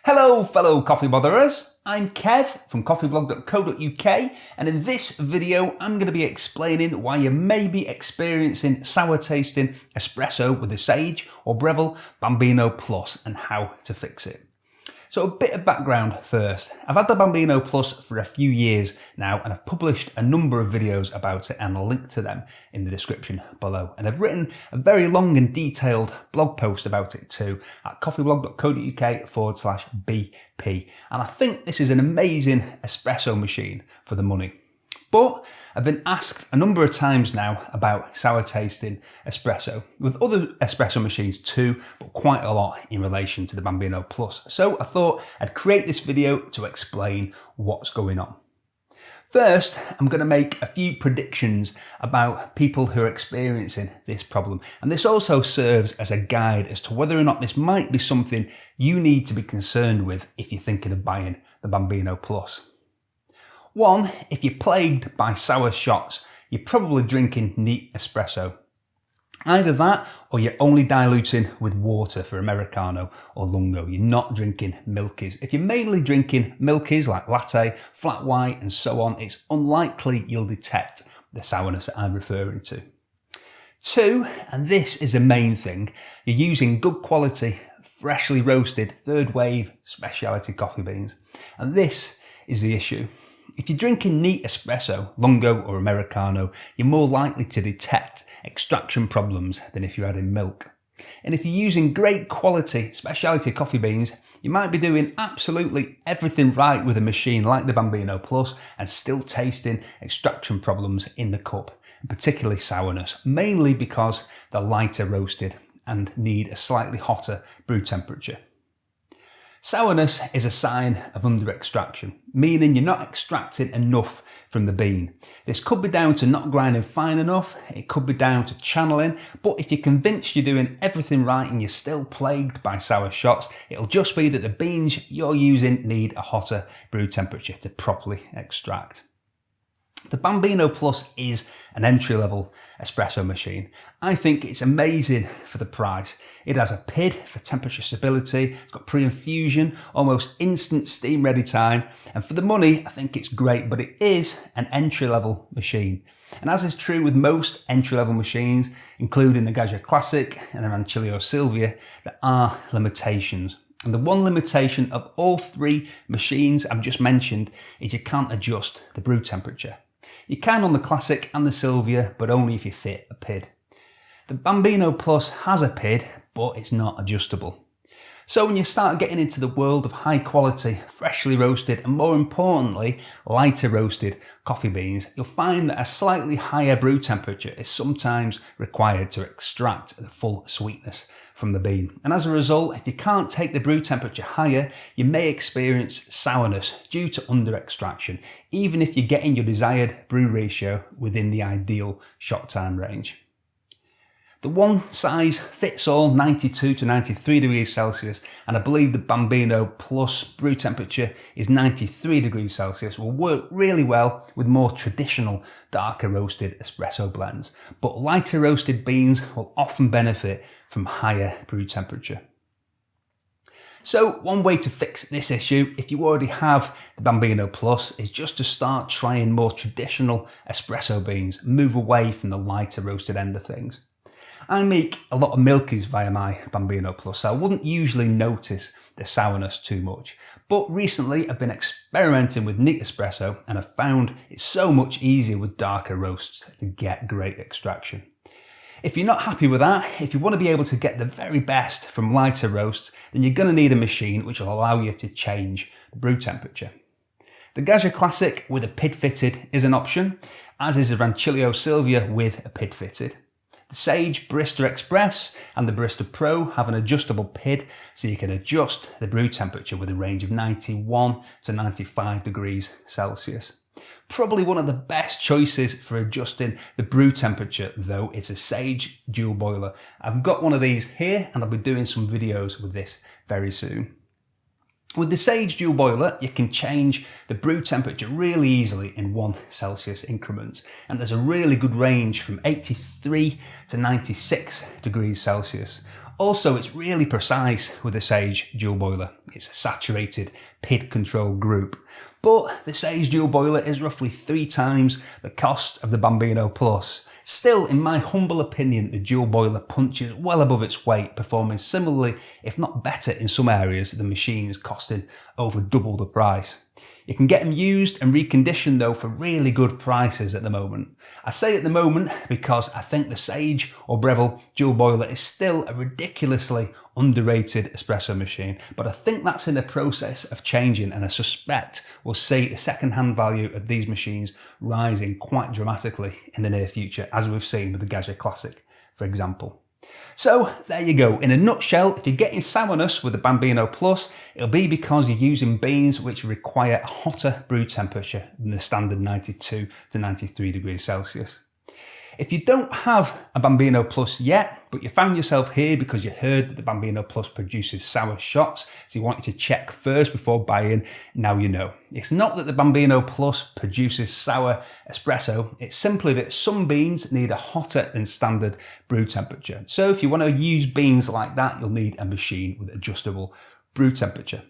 Hello fellow coffee botherers, I'm Kev from coffeeblog.co.uk, and in this video I'm going to be explaining why you may be experiencing sour tasting espresso with the Sage or Breville Bambino Plus and how to fix it. So a bit of background first. I've had the Bambino Plus for a few years now and I've published a number of videos about it, and I'll link to them in the description below. And I've written a very long and detailed blog post about it too at coffeeblog.co.uk/BP. And I think this is an amazing espresso machine for the money. But I've been asked a number of times now about sour tasting espresso, with other espresso machines too, but quite a lot in relation to the Bambino Plus. So I thought I'd create this video to explain what's going on. First, I'm going to make a few predictions about people who are experiencing this problem. And this also serves as a guide as to whether or not this might be something you need to be concerned with if you're thinking of buying the Bambino Plus. One, if you're plagued by sour shots, you're probably drinking neat espresso. Either that, or you're only diluting with water for Americano or Lungo. You're not drinking milkies. If you're mainly drinking milkies like latte, flat white and so on, it's unlikely you'll detect the sourness that I'm referring to. Two, and this is the main thing, you're using good quality, freshly roasted, third wave specialty coffee beans. And this is the issue. If you're drinking neat espresso, Lungo or Americano, you're more likely to detect extraction problems than if you're adding milk. And if you're using great quality specialty coffee beans, you might be doing absolutely everything right with a machine like the Bambino Plus and still tasting extraction problems in the cup, and particularly sourness, mainly because they're lighter roasted and need a slightly hotter brew temperature. Sourness is a sign of under-extraction, meaning you're not extracting enough from the bean. This could be down to not grinding fine enough, it could be down to channeling, but if you're convinced you're doing everything right and you're still plagued by sour shots, it'll just be that the beans you're using need a hotter brew temperature to properly extract. The Bambino Plus is an entry-level espresso machine. I think it's amazing for the price. It has a PID for temperature stability, it's got pre-infusion, almost instant steam ready time, and for the money I think it's great, but it is an entry-level machine. And as is true with most entry-level machines, including the Cayer Classic and the Rancilio Silvia, there are limitations. And the one limitation of all three machines I've just mentioned is you can't adjust the brew temperature. You can on the Classic and the Silvia, but only if you fit a PID. The Bambino Plus has a PID, but it's not adjustable. So when you start getting into the world of high quality, freshly roasted, and more importantly, lighter roasted coffee beans, you'll find that a slightly higher brew temperature is sometimes required to extract the full sweetness from the bean. And as a result, if you can't take the brew temperature higher, you may experience sourness due to under extraction, even if you're getting your desired brew ratio within the ideal shot time range. The one size fits all 92 to 93 degrees Celsius, and I believe the Bambino Plus brew temperature is 93 degrees Celsius, will work really well with more traditional darker roasted espresso blends, but lighter roasted beans will often benefit from higher brew temperature. So one way to fix this issue, if you already have the Bambino Plus, is just to start trying more traditional espresso beans, move away from the lighter roasted end of things. I make a lot of milkies via my Bambino Plus, so I wouldn't usually notice the sourness too much. But recently I've been experimenting with neat espresso and I've found it's so much easier with darker roasts to get great extraction. If you're not happy with that, if you want to be able to get the very best from lighter roasts, then you're going to need a machine which will allow you to change the brew temperature. The Cayer Classic with a PID fitted is an option, as is the Rancilio Silvia with a PID fitted. The Sage Barista Express and the Barista Pro have an adjustable PID, so you can adjust the brew temperature with a range of 91 to 95 degrees Celsius. Probably one of the best choices for adjusting the brew temperature though is a Sage dual boiler. I've got one of these here and I'll be doing some videos with this very soon. With the Sage dual boiler, you can change the brew temperature really easily in 1 Celsius increments, and there's a really good range from 83 to 96 degrees Celsius. Also, it's really precise with the Sage dual boiler. It's a saturated PID control group. But the Sage dual boiler is roughly 3 times the cost of the Bambino Plus. Still, in my humble opinion, the dual boiler punches well above its weight, performing similarly, if not better in some areas, than machines costing over double the price. You can get them used and reconditioned though for really good prices at the moment. I say at the moment because I think the Sage or Breville dual boiler is still a ridiculously underrated espresso machine, but I think that's in the process of changing, and I suspect we'll see the second-hand value of these machines rising quite dramatically in the near future, as we've seen with the Cayer Classic, for example. So there you go. In a nutshell, if you're getting sourness with the Bambino Plus, it'll be because you're using beans which require a hotter brew temperature than the standard 92 to 93 degrees Celsius. If you don't have a Bambino Plus yet, but you found yourself here because you heard that the Bambino Plus produces sour shots, so you wanted to check first before buying, now you know. It's not that the Bambino Plus produces sour espresso, it's simply that some beans need a hotter than standard brew temperature. So if you want to use beans like that, you'll need a machine with adjustable brew temperature.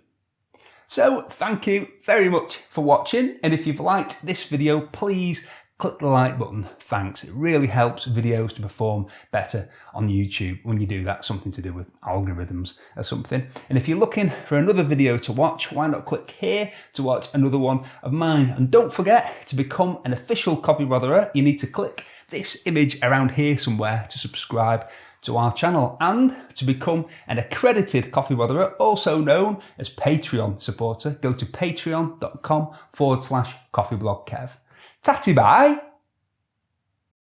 So thank you very much for watching, and if you've liked this video, please click the like button, thanks. It really helps videos to perform better on YouTube when you do that, something to do with algorithms or something. And if you're looking for another video to watch, why not click here to watch another one of mine? And don't forget, to become an official coffee botherer, you need to click this image around here somewhere to subscribe to our channel, and to become an accredited coffee botherer, also known as Patreon supporter, go to patreon.com/coffeeblogkev. Tatty Bye.